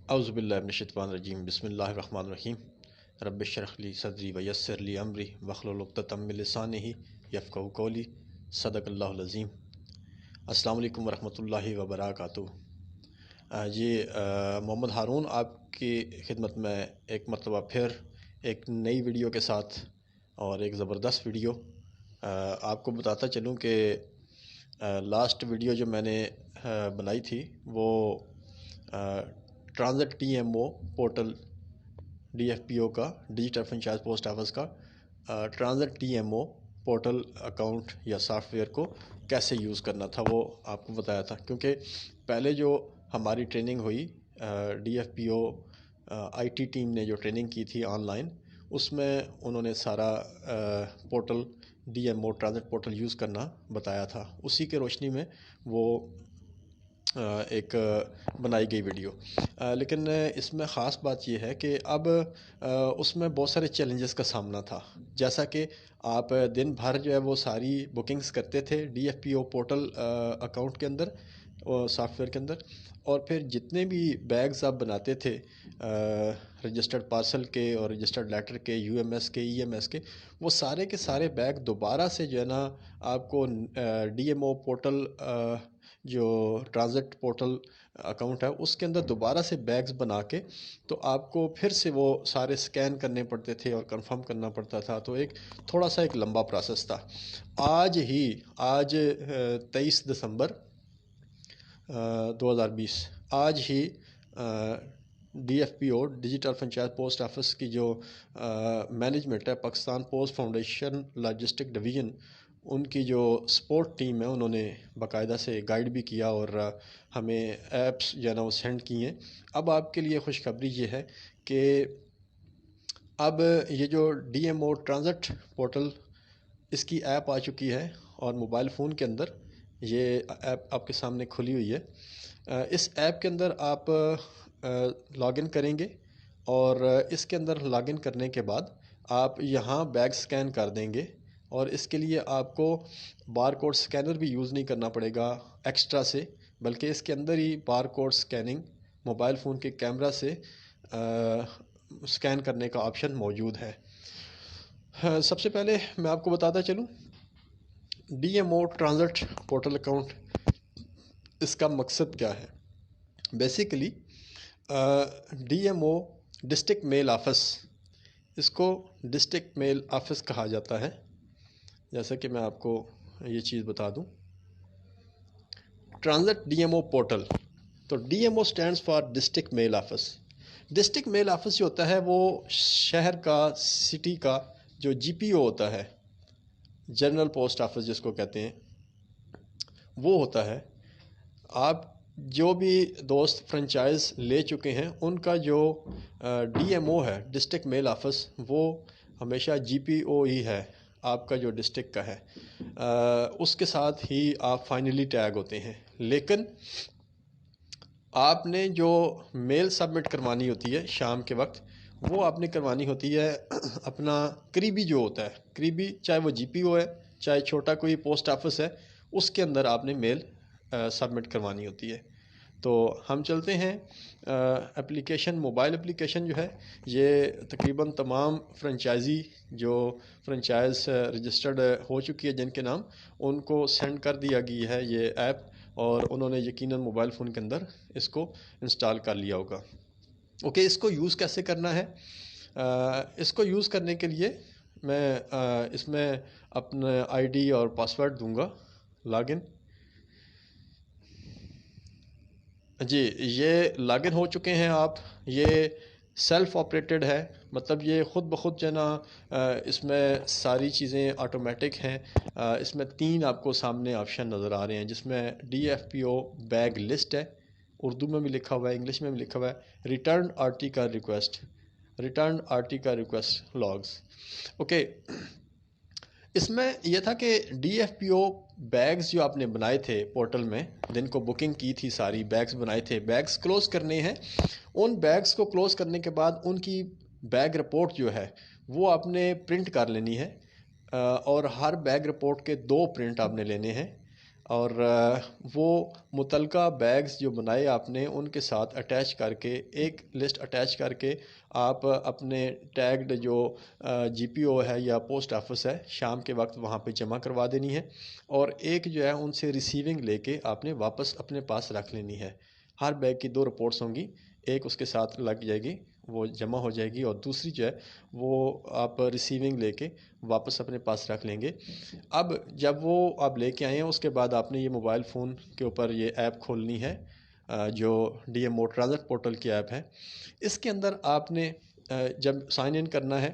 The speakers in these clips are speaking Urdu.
اعوذ باللہ من الشیطان الرجیم بسم اللہ الرحمن الرحیم رب اشرح لی صدری ویسر لی امری واحلل عقدۃ من لسانی یفقہوا قولی صدق اللہ العظیم۔ السلام علیکم ورحمۃ اللہ وبرکاتہ۔ محمد ہارون آپ کی خدمت میں ایک مرتبہ پھر ایک نئی ویڈیو کے ساتھ اور ایک زبردست ویڈیو آپ کو بتاتا چلوں کہ لاسٹ ویڈیو جو میں نے بنائی تھی وہ transit T M O portal D F P O کا ڈیجیٹل فرنچائز پوسٹ آفس کا transit T M O portal account یا سافٹ ویئر کو کیسے یوز کرنا تھا وہ آپ کو بتایا تھا، کیونکہ پہلے جو ہماری ٹریننگ ہوئی D F P O I T team نے جو ٹریننگ کی تھی آن لائن، اس میں انہوں نے سارا portal D M O transit portal use کرنا بتایا تھا۔ اسی کے روشنی میں وہ ایک بنائی گئی ویڈیو، لیکن اس میں خاص بات یہ ہے کہ اب اس میں بہت سارے چیلنجز کا سامنا تھا، جیسا کہ آپ دن بھر جو ہے وہ ساری بکنگز کرتے تھے D F P O portal account کے اندر اور سافٹ ویئر کے اندر، اور پھر جتنے بھی بیگز آپ بناتے تھے رجسٹرڈ پارسل کے اور رجسٹرڈ لیٹر کے، یو ایم ایس کے، ای ایم ایس کے، وہ سارے کے سارے بیگ دوبارہ سے جو ہے نا آپ کو ڈی ایم او پورٹل جو ٹرانزٹ پورٹل اکاؤنٹ ہے اس کے اندر دوبارہ سے بیگز بنا کے تو آپ کو پھر سے وہ سارے سکین کرنے پڑتے تھے اور کنفرم کرنا پڑتا تھا، تو تھوڑا سا ایک لمبا پروسیس تھا۔ آج 23 دسمبر 2020 آج ہی D F P O digital franchise post office کی جو مینجمنٹ ہے، Pakistan post foundation logistic division, ان کی جو سپورٹ ٹیم ہے انہوں نے باقاعدہ سے گائیڈ بھی کیا اور ہمیں ایپس جو ہے نا وہ سینڈ کی ہیں۔ اب آپ کے لیے خوشخبری یہ ہے کہ اب یہ جو D M O transit portal اس کی ایپ آ چکی ہے اور موبائل فون کے اندر یہ ایپ آپ کے سامنے کھلی ہوئی ہے۔ اس ایپ کے اندر آپ لاگ ان کریں گے اور اس کے اندر لاگ ان کرنے کے بعد آپ یہاں بیگ سکین کر دیں گے، اور اس کے لیے آپ کو بار کوڈ سکینر بھی یوز نہیں کرنا پڑے گا ایکسٹرا سے، بلکہ اس کے اندر ہی bar code scanning mobile phone کے کیمرہ سے سکین کرنے کا آپشن موجود ہے۔ سب سے پہلے میں آپ کو بتاتا چلوں D M O transit portal account اس کا مقصد کیا ہے۔ Basically D M O district mail office, اس کو ڈسٹرکٹ میل آفس کہا جاتا ہے۔ جیسا کہ میں آپ کو یہ چیز بتا دوں، transit D M O portal, تو D M O stands for district mail office. District mail office جو ہوتا ہے وہ شہر کا، سٹی کا جو جی پی او ہوتا ہے، جنرل پوسٹ آفس جس کو کہتے ہیں، وہ ہوتا ہے۔ آپ جو بھی دوست فرنچائز لے چکے ہیں ان کا جو ڈی ایم او ہے ڈسٹرکٹ میل آفس، وہ ہمیشہ جی پی او ہی ہے آپ کا جو ڈسٹرکٹ کا ہے، اس کے ساتھ ہی آپ فائنلی ٹیگ ہوتے ہیں۔ لیکن آپ نے جو میل سبمٹ کروانی ہوتی ہے شام کے وقت، وہ آپ نے کروانی ہوتی ہے اپنا قریبی جو ہوتا ہے، قریبی چاہے وہ جی پی او ہے چاہے چھوٹا کوئی پوسٹ آفس ہے، اس کے اندر آپ نے میل سبمٹ کروانی ہوتی ہے۔ تو ہم چلتے ہیں اپلیکیشن، موبائل اپلیکیشن جو ہے یہ تقریباً تمام فرنچائزی جو فرنچائز رجسٹرڈ ہو چکی ہے جن کے نام، ان کو سینڈ کر دیا گیا ہے یہ ایپ، اور انہوں نے یقیناً موبائل فون کے اندر اس کو انسٹال کر لیا ہوگا۔ اوکے، اس کو یوز کیسے کرنا ہے؟ اس کو یوز کرنے کے لیے میں اس میں اپنا آئی ڈی اور پاسورڈ دوں گا، لاگ ان۔ جی، یہ لاگ ان ہو چکے ہیں آپ، یہ سیلف آپریٹڈ ہے، مطلب یہ خود بخود جو ہے نا اس میں ساری چیزیں آٹومیٹک ہیں۔ اس میں 3 آپ کو سامنے آپشن نظر آ رہے ہیں، جس میں ڈی ایف پی او بیگ لسٹ ہے، اردو میں بھی لکھا ہوا ہے، انگلش میں بھی لکھا ہوا ہے، ریٹرن آر ٹی کا ریکویسٹ، ریٹرن آر ٹی کا ریکویسٹ لاگز۔ اوکے، اس میں یہ تھا کہ ڈی ایف پی او بیگز جو آپ نے بنائے تھے پورٹل میں، جن کو بکنگ کی تھی، ساری بیگز بنائے تھے، بیگز کلوز کرنے ہیں۔ ان بیگز کو کلوز کرنے کے بعد ان کی بیگ رپورٹ جو ہے وہ آپ نے پرنٹ کر لینی ہے، اور ہر بیگ رپورٹ کے 2 پرنٹ آپ نے لینے ہیں، اور وہ متعلقہ بیگز جو بنائے آپ نے ان کے ساتھ اٹیچ کر کے ایک لسٹ اٹیچ کر کے آپ اپنے ٹیگڈ جو جی پی او ہے یا پوسٹ آفس ہے شام کے وقت وہاں پہ جمع کروا دینی ہے، اور ایک جو ہے ان سے ریسیونگ لے کے آپ نے واپس اپنے پاس رکھ لینی ہے۔ ہر بیگ کی 2 رپورٹس ہوں گی، ایک اس کے ساتھ لگ جائے گی، وہ جمع ہو جائے گی، اور دوسری جو ہے وہ آپ ریسیونگ لے کے واپس اپنے پاس رکھ لیں گے۔ اب جب وہ آپ لے کے آئے ہیں اس کے بعد آپ نے یہ موبائل فون کے اوپر یہ ایپ کھولنی ہے جو D M O transit portal کی ایپ ہے۔ اس کے اندر آپ نے جب سائن ان کرنا ہے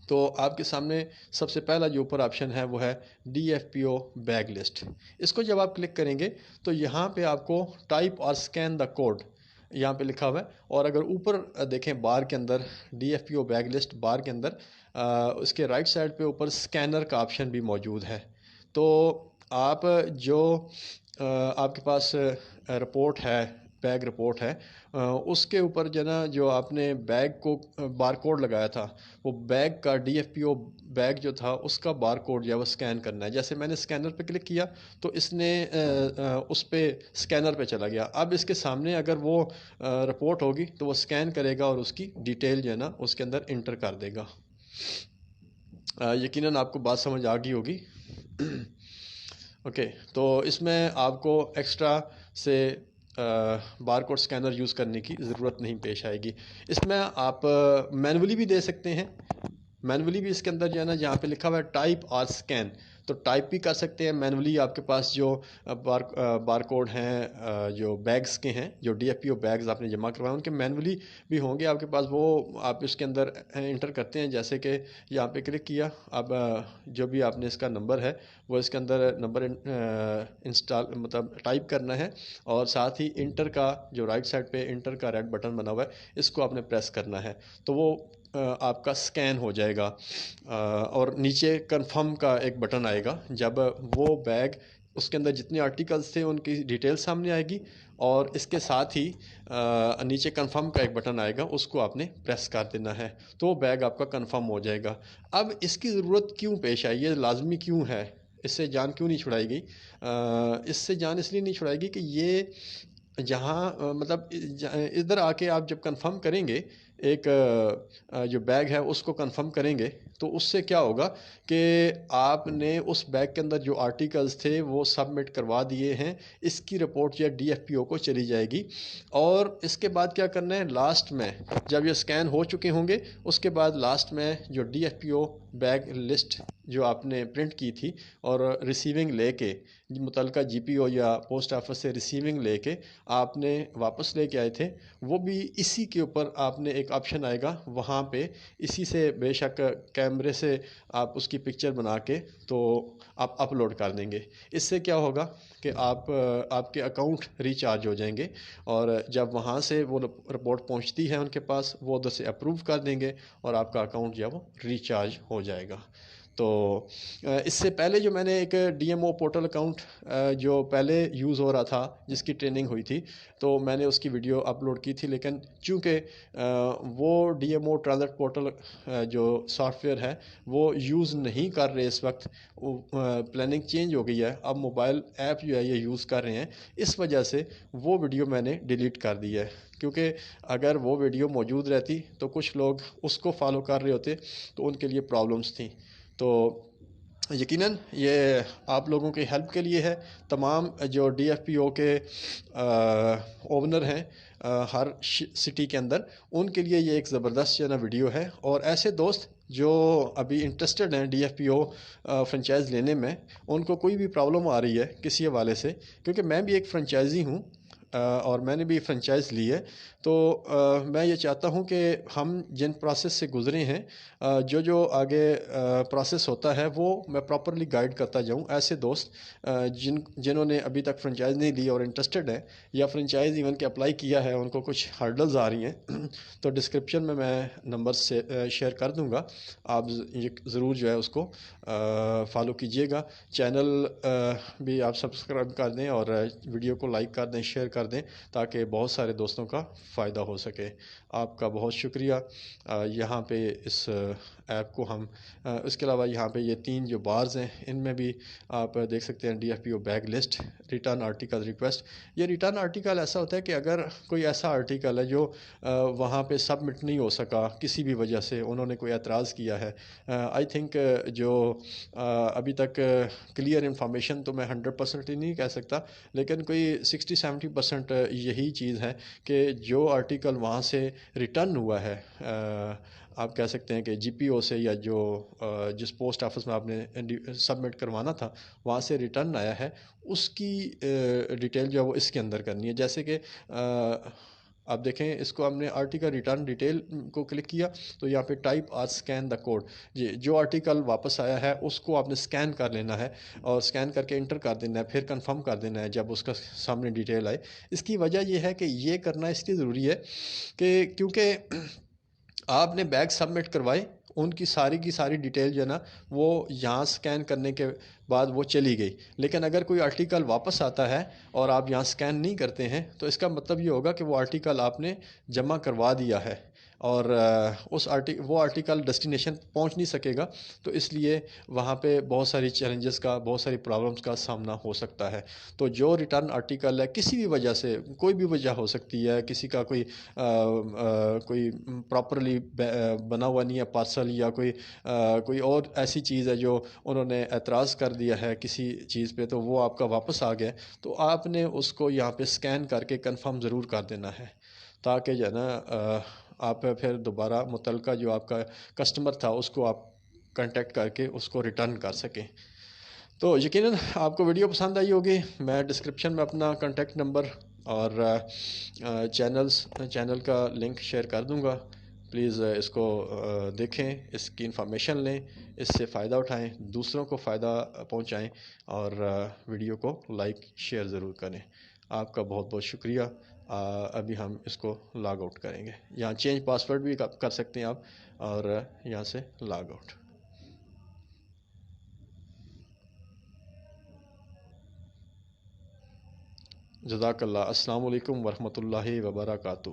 تو آپ کے سامنے سب سے پہلا جو اوپر آپشن ہے وہ ہے ڈی ایف پی او بیگ لسٹ۔ اس کو جب آپ کلک کریں گے تو یہاں پہ آپ کو ٹائپ اور اسکین دا کوڈ یہاں پہ لکھا ہوا ہے، اور اگر اوپر دیکھیں بار کے اندر ڈی ایف پی او بیگ لسٹ بار کے اندر اس کے رائٹ سائڈ پہ اوپر اسکینر کا آپشن بھی موجود ہے۔ تو آپ جو آپ کے پاس رپورٹ ہے، بیگ رپورٹ ہے، اس کے اوپر جو نا جو آپ نے بیگ کو بار کوڈ لگایا تھا، وہ بیگ کا ڈی ایف پی او بیگ جو تھا اس کا بار کوڈ جو ہے وہ اسکین کرنا ہے۔ جیسے میں نے اسکینر پہ کلک کیا تو اس نے اس پہ اسکینر پہ چلا گیا۔ اب اس کے سامنے اگر وہ رپورٹ ہوگی تو وہ اسکین کرے گا اور اس کی ڈیٹیل جو ہے نا اس کے اندر انٹر کر دے گا۔ یقیناً آپ کو بات سمجھ آ گئی ہوگی۔ اوکے، تو اس میں آپ کو ایکسٹرا سے بار کوڈ اسکینر یوز کرنے کی ضرورت نہیں پیش آئے گی۔ اس میں آپ مینولی بھی دے سکتے ہیں، مینولی بھی اس کے اندر جو ہے نا جہاں پہ لکھا ہوا ہے ٹائپ اور اسکین، تو ٹائپ بھی کر سکتے ہیں۔ مینولی آپ کے پاس جو بار کوڈ ہیں جو بیگز کے ہیں، جو ڈی ایف پی او بیگز آپ نے جمع کروائے ان کے مینولی بھی ہوں گے آپ کے پاس، وہ آپ اس کے اندر انٹر کرتے ہیں۔ جیسے کہ یہاں پہ کلک کیا، اب جو بھی آپ نے اس کا نمبر ہے وہ اس کے اندر نمبر انسٹال مطلب ٹائپ کرنا ہے، اور ساتھ ہی انٹر کا جو رائٹ سائڈ پہ انٹر کا ریڈ بٹن بنا ہوا ہے اس کو آپ نے پریس کرنا ہے، تو وہ آپ کا سکین ہو جائے گا، اور نیچے کنفرم کا ایک بٹن آئے گا۔ جب وہ بیگ اس کے اندر جتنے آرٹیکلز تھے ان کی ڈیٹیل سامنے آئے گی، اور اس کے ساتھ ہی نیچے کنفرم کا ایک بٹن آئے گا، اس کو آپ نے پریس کر دینا ہے، تو وہ بیگ آپ کا کنفرم ہو جائے گا۔ اب اس کی ضرورت کیوں پیش آئی، یہ لازمی کیوں ہے، اس سے جان کیوں نہیں چھڑائی گئی؟ اس سے جان اس لیے نہیں چھڑائی گئی کہ یہ جہاں مطلب ادھر آ کے آپ جب کنفرم کریں گے ایک جو بیگ ہے اس کو کنفرم کریں گے، تو اس سے کیا ہوگا کہ آپ نے اس بیگ کے اندر جو آرٹیکلز تھے وہ سبمٹ کروا دیے ہیں، اس کی رپورٹ یا ڈی ایف پی او کو چلی جائے گی، اور اس کے بعد کیا کرنا ہے، لاسٹ میں جب یہ سکین ہو چکے ہوں گے اس کے بعد لاسٹ میں جو ڈی ایف پی او بیگ لسٹ جو آپ نے پرنٹ کی تھی اور ریسیونگ لے کے متعلقہ جی پی او یا پوسٹ آفس سے ریسیونگ لے کے آپ نے واپس لے کے آئے تھے، وہ بھی اسی کے اوپر آپ نے ایک آپشن آئے گا، وہاں پہ اسی سے بے شک کیمرے سے آپ اس کی پکچر بنا کے تو آپ اپلوڈ کر دیں گے۔ اس سے کیا ہوگا کہ آپ کے اکاؤنٹ ریچارج ہو جائیں گے، اور جب وہاں سے وہ رپورٹ پہنچتی ہے ان کے پاس وہ ادھر سے اپروو کر دیں گے اور آپ کا اکاؤنٹ جو ہے وہ ریچارج ہو جائے گا۔ تو اس سے پہلے جو میں نے ایک D M O portal account جو پہلے یوز ہو رہا تھا جس کی ٹریننگ ہوئی تھی، تو میں نے اس کی ویڈیو اپلوڈ کی تھی، لیکن چونکہ وہ D M O transit portal جو سافٹ ویئر ہے وہ یوز نہیں کر رہے اس وقت، پلاننگ چینج ہو گئی ہے، اب موبائل ایپ جو ہے یہ یوز کر رہے ہیں، اس وجہ سے وہ ویڈیو میں نے ڈیلیٹ کر دی ہے، کیونکہ اگر وہ ویڈیو موجود رہتی تو کچھ لوگ اس کو فالو کر رہے ہوتے تو ان کے لیے پرابلمس تھیں۔ تو یقیناً یہ آپ لوگوں کی ہیلپ کے لیے ہے، تمام جو ڈی ایف پی او کے اوونر ہیں ہر سٹی کے اندر، ان کے لیے یہ ایک زبردست جو ہے نا ویڈیو ہے، اور ایسے دوست جو ابھی انٹرسٹڈ ہیں ڈی ایف پی او فرنچائز لینے میں، ان کو کوئی بھی پرابلم آ رہی ہے کسی حوالے سے، کیونکہ میں بھی ایک فرنچائزی ہوں اور میں نے بھی فرنچائز لی ہے، تو میں یہ چاہتا ہوں کہ ہم جن پروسیس سے گزرے ہیں جو آگے پروسیس ہوتا ہے وہ میں پراپرلی گائیڈ کرتا جاؤں۔ ایسے دوست جنہوں نے ابھی تک فرنچائز نہیں لی اور انٹرسٹڈ ہیں، یا فرنچائز ایون کہ اپلائی کیا ہے ان کو کچھ ہرڈلز آ رہی ہیں، تو ڈسکرپشن میں نمبر سے شیئر کر دوں گا، آپ ضرور جو ہے اس کو فالو کیجیے گا۔ چینل بھی آپ سبسکرائب کر دیں اور ویڈیو کو لائک کر دیں، شیئر کر کر دیں تاکہ بہت سارے دوستوں کا فائدہ ہو سکے۔ آپ کا بہت شکریہ۔ یہاں پہ اس ایپ کو ہم اس کے علاوہ یہاں پہ یہ 3 جو بارز ہیں ان میں بھی آپ دیکھ سکتے ہیں DFPO bag list, return article request. یہ ریٹرن آرٹیکل ایسا ہوتا ہے کہ اگر کوئی ایسا آرٹیکل ہے جو وہاں پہ سبمٹ نہیں ہو سکا کسی بھی وجہ سے، انہوں نے کوئی اعتراض کیا ہے، آئی تھنک جو ابھی تک کلیئر انفارمیشن تو میں 100% ہی نہیں کہہ سکتا، لیکن کوئی 60-70% یہی چیز ہے کہ جو آرٹیکل وہاں سے ریٹرن ہوا ہے، آپ کہہ سکتے ہیں کہ GPO سے یا جو جس پوسٹ آفس میں آپ نے سبمٹ کروانا تھا وہاں سے ریٹرن آیا ہے، اس کی ڈیٹیل جو ہے وہ اس کے اندر کرنی ہے۔ جیسے کہ آپ دیکھیں اس کو ہم نے آرٹیکل ریٹرن ڈیٹیل کو کلک کیا تو یہاں پہ ٹائپ اور اسکین دا کوڈ، جی جو آرٹیکل واپس آیا ہے اس کو آپ نے اسکین کر لینا ہے اور اسکین کر کے انٹر کر دینا ہے، پھر کنفرم کر دینا ہے جب اس کا سامنے ڈیٹیل آئے۔ اس کی وجہ یہ ہے کہ یہ کرنا اس لیے ضروری ہے کہ کیونکہ آپ نے بیگ سبمٹ کروائے، ان کی ساری ڈیٹیل جو ہے نا وہ یہاں سکین کرنے کے بعد وہ چلی گئی، لیکن اگر کوئی آرٹیکل واپس آتا ہے اور آپ یہاں سکین نہیں کرتے ہیں تو اس کا مطلب یہ ہوگا کہ وہ آرٹیکل آپ نے جمع کروا دیا ہے اور وہ آرٹیکل ڈیسٹینیشن پہنچ نہیں سکے گا، تو اس لیے وہاں پہ بہت ساری چیلنجز کا، بہت ساری پرابلمس کا سامنا ہو سکتا ہے۔ تو جو ریٹرن آرٹیکل ہے کسی بھی وجہ سے، کوئی بھی وجہ ہو سکتی ہے، کسی کا کوئی پراپرلی بنا ہوا نہیں ہے پارسل، یا کوئی اور ایسی چیز ہے جو انہوں نے اعتراض کر دیا ہے کسی چیز پہ، تو وہ آپ کا واپس آ گیا، تو آپ نے اس کو یہاں پہ سکین کر کے کنفرم ضرور کر دینا ہے تاکہ جو ہے نا آپ پھر دوبارہ متعلقہ جو آپ کا کسٹمر تھا اس کو آپ کنٹیکٹ کر کے اس کو ریٹرن کر سکیں۔ تو یقیناً آپ کو ویڈیو پسند آئی ہوگی۔ میں ڈسکرپشن میں اپنا کانٹیکٹ نمبر اور چینل کا لنک شیئر کر دوں گا، پلیز اس کو دیکھیں، اس کی انفارمیشن لیں، اس سے فائدہ اٹھائیں، دوسروں کو فائدہ پہنچائیں اور ویڈیو کو لائک شیئر ضرور کریں۔ آپ کا بہت بہت شکریہ۔ ابھی ہم اس کو لاگ آؤٹ کریں گے، یہاں چینج پاسورڈ بھی کر سکتے ہیں آپ، اور یہاں سے لاگ آؤٹ۔ جزاک اللہ۔ السلام علیکم ورحمۃ اللہ وبرکاتہ۔